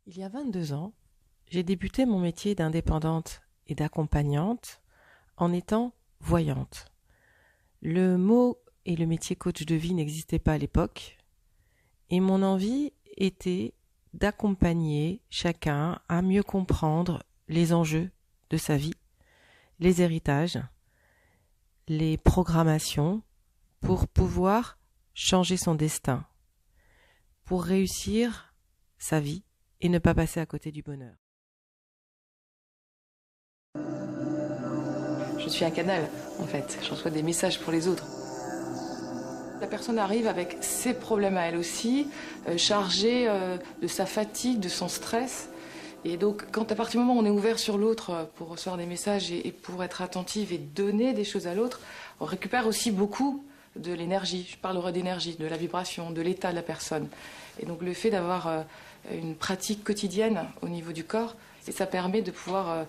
Il y a 22 ans, j'ai débuté mon métier d'indépendante et d'accompagnante en étant voyante. Le mot et le métier coach de vie n'existaient pas à l'époque et mon envie était d'accompagner chacun à mieux comprendre les enjeux de sa vie, les héritages, les programmations pour pouvoir changer son destin, pour réussir sa vie et ne pas passer à côté du bonheur. Je suis un canal, en fait. Je reçois des messages pour les autres. La personne arrive avec ses problèmes à elle aussi, chargée de sa fatigue, de son stress. Et donc, quand à partir du moment où on est ouvert sur l'autre pour recevoir des messages et pour être attentive et donner des choses à l'autre, on récupère aussi beaucoup de l'énergie. Je parlerai d'énergie, de la vibration, de l'état de la personne. Et donc, le fait d'avoir une pratique quotidienne au niveau du corps, et ça permet de pouvoir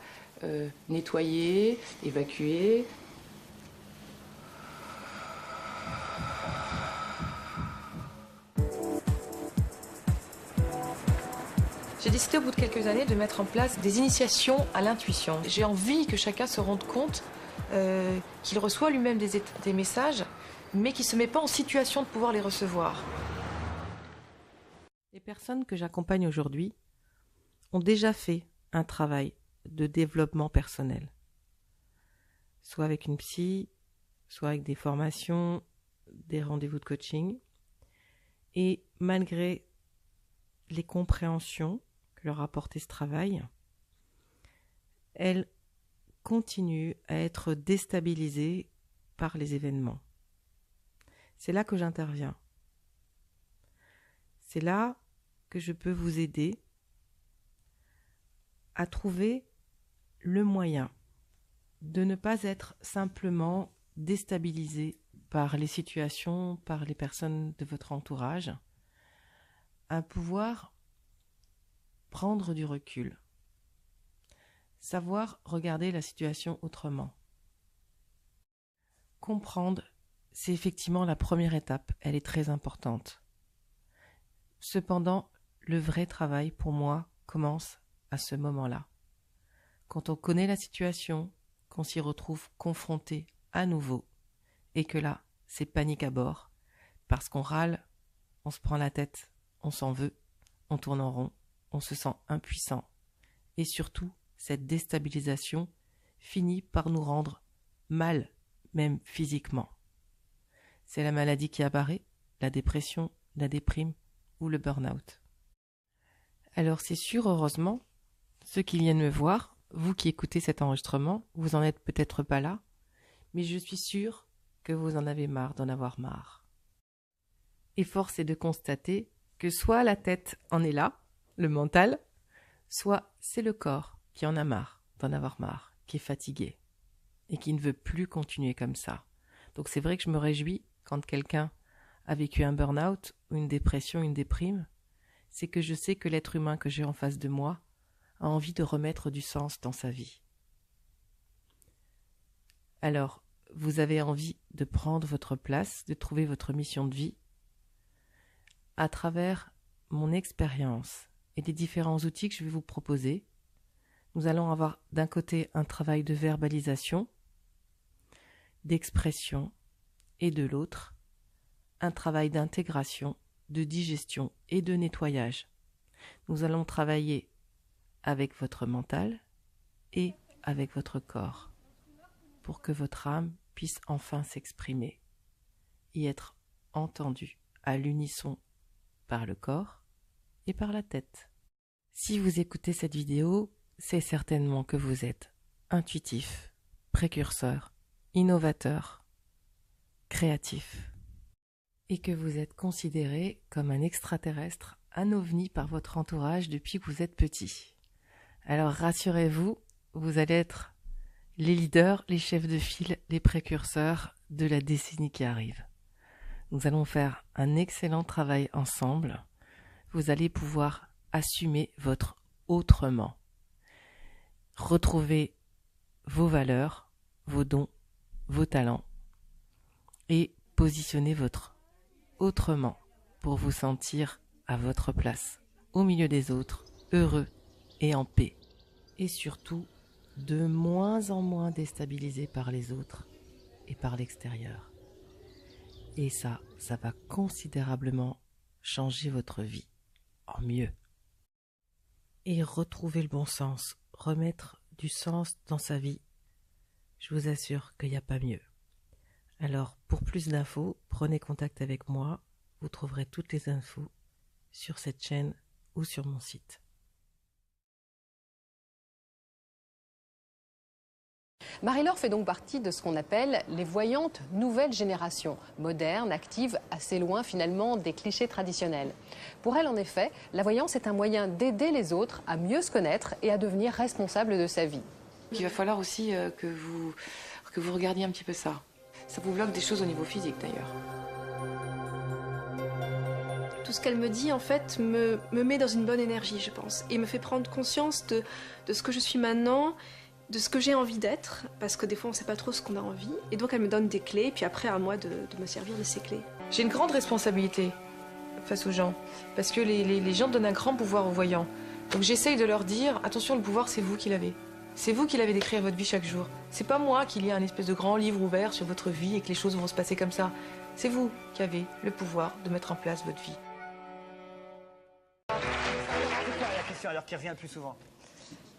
nettoyer, évacuer. J'ai décidé au bout de quelques années de mettre en place des initiations à l'intuition. J'ai envie que chacun se rende compte qu'il reçoit lui-même des messages, mais qu'il ne se met pas en situation de pouvoir les recevoir. Les personnes que j'accompagne aujourd'hui ont déjà fait un travail de développement personnel, soit avec une psy, soit avec des formations, des rendez-vous de coaching. Et malgré les compréhensions que leur a apporté ce travail, elles continuent à être déstabilisées par les événements. C'est là que j'interviens. C'est là que je peux vous aider à trouver le moyen de ne pas être simplement déstabilisé par les situations, par les personnes de votre entourage, à pouvoir prendre du recul, savoir regarder la situation autrement. Comprendre, c'est effectivement la première étape, elle est très importante. Cependant, le vrai travail pour moi commence à ce moment-là. Quand on connaît la situation, qu'on s'y retrouve confronté à nouveau, et que là, c'est panique à bord, parce qu'on râle, on se prend la tête, on s'en veut, on tourne en rond, on se sent impuissant. Et surtout, cette déstabilisation finit par nous rendre mal, même physiquement. C'est la maladie qui apparaît, la dépression, la déprime ou le burn-out. Alors c'est sûr, heureusement, ceux qui viennent me voir, vous qui écoutez cet enregistrement, vous en êtes peut-être pas là, mais je suis sûre que vous en avez marre d'en avoir marre. Et force est de constater que soit la tête en est là, le mental, soit c'est le corps qui en a marre d'en avoir marre, qui est fatigué et qui ne veut plus continuer comme ça. Donc c'est vrai que je me réjouis quand quelqu'un a vécu un burn-out ou une dépression, une déprime, c'est que je sais que l'être humain que j'ai en face de moi a envie de remettre du sens dans sa vie. Alors, vous avez envie de prendre votre place, de trouver votre mission de vie à travers mon expérience et les différents outils que je vais vous proposer. Nous allons avoir d'un côté un travail de verbalisation, d'expression, et de l'autre, un travail d'intégration, de digestion et de nettoyage. Nous allons travailler avec votre mental et avec votre corps pour que votre âme puisse enfin s'exprimer et être entendue à l'unisson par le corps et par la tête. Si vous écoutez cette vidéo, c'est certainement que vous êtes intuitif, précurseur, innovateur, créatif, et que vous êtes considéré comme un extraterrestre, un ovni par votre entourage depuis que vous êtes petit. Alors rassurez-vous, vous allez être les leaders, les chefs de file, les précurseurs de la décennie qui arrive. Nous allons faire un excellent travail ensemble. Vous allez pouvoir assumer votre autrement. Retrouver vos valeurs, vos dons, vos talents et positionner votre autrement pour vous sentir à votre place, au milieu des autres, heureux et en paix. Et surtout, de moins en moins déstabilisé par les autres et par l'extérieur. Et ça va considérablement changer votre vie en mieux. Et retrouver le bon sens, remettre du sens dans sa vie, je vous assure qu'il n'y a pas mieux. Alors, pour plus d'infos, prenez contact avec moi. Vous trouverez toutes les infos sur cette chaîne ou sur mon site. Marie-Laure fait donc partie de ce qu'on appelle les voyantes nouvelle génération, modernes, actives, assez loin finalement des clichés traditionnels. Pour elle, en effet, la voyance est un moyen d'aider les autres à mieux se connaître et à devenir responsable de sa vie. Il va falloir aussi que vous regardiez un petit peu ça. Ça vous bloque des choses au niveau physique d'ailleurs. Tout ce qu'elle me dit, en fait, me met dans une bonne énergie, je pense, et me fait prendre conscience de ce que je suis maintenant, de ce que j'ai envie d'être, parce que des fois on ne sait pas trop ce qu'on a envie, et donc elle me donne des clés, et puis après à moi de me servir de ces clés. J'ai une grande responsabilité face aux gens, parce que les gens donnent un grand pouvoir aux voyants. Donc j'essaye de leur dire, attention, le pouvoir c'est vous qui l'avez. C'est vous qui l'avez d'écrire votre vie chaque jour. C'est pas moi qui lis un espèce de grand livre ouvert sur votre vie et que les choses vont se passer comme ça. C'est vous qui avez le pouvoir de mettre en place votre vie. La question alors qui revient le plus souvent.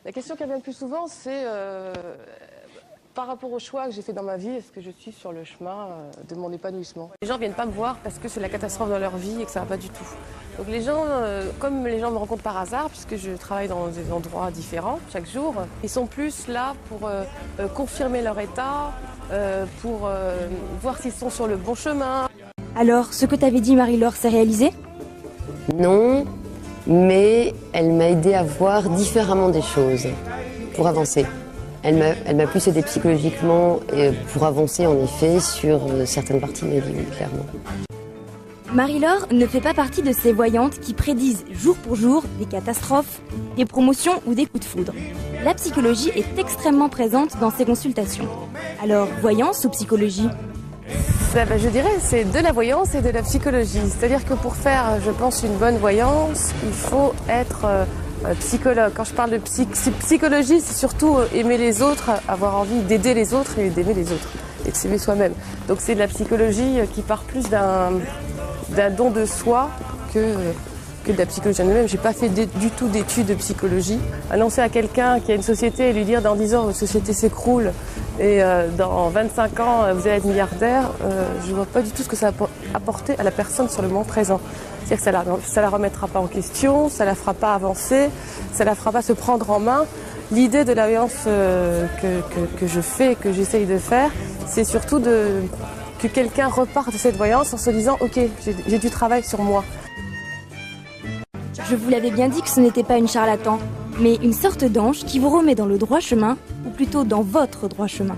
La question qui revient le plus souvent, c'est par rapport au choix que j'ai fait dans ma vie, est-ce que je suis sur le chemin de mon épanouissement? Les gens ne viennent pas me voir parce que c'est la catastrophe dans leur vie et que ça ne va pas du tout. Donc les gens, comme les gens me rencontrent par hasard, puisque je travaille dans des endroits différents chaque jour, ils sont plus là pour confirmer leur état, pour voir s'ils sont sur le bon chemin. Alors, ce que t'avais dit Marie-Laure s'est réalisé? Non, mais elle m'a aidé à voir différemment des choses pour avancer. Elle m'a plus aidé psychologiquement pour avancer en effet sur certaines parties de ma vie, clairement. Marie-Laure ne fait pas partie de ces voyantes qui prédisent jour pour jour des catastrophes, des promotions ou des coups de foudre. La psychologie est extrêmement présente dans ses consultations. Alors, voyance ou psychologie? Je dirais c'est de la voyance et de la psychologie. C'est-à-dire que pour faire, je pense, une bonne voyance, il faut être psychologue. Quand je parle de psychologie, c'est surtout aimer les autres, avoir envie d'aider les autres et d'aimer les autres, et de s'aimer soi-même. Donc c'est de la psychologie qui part plus d'un don de soi que de la psychologie en elle-même. J'ai pas fait du tout d'études de psychologie. Annoncer à quelqu'un qui a une société et lui dire dans 10 ans votre société s'écroule et dans 25 ans vous allez être milliardaire, je vois pas du tout ce que ça va apporter à la personne sur le moment présent. C'est-à-dire que ça la remettra pas en question, ça la fera pas avancer, ça la fera pas se prendre en main. L'idée de la voyance que je fais, que j'essaye de faire, c'est surtout que quelqu'un reparte de cette voyance en se disant ok, j'ai du travail sur moi. Je vous l'avais bien dit que ce n'était pas une charlatan, mais une sorte d'ange qui vous remet dans le droit chemin, ou plutôt dans votre droit chemin.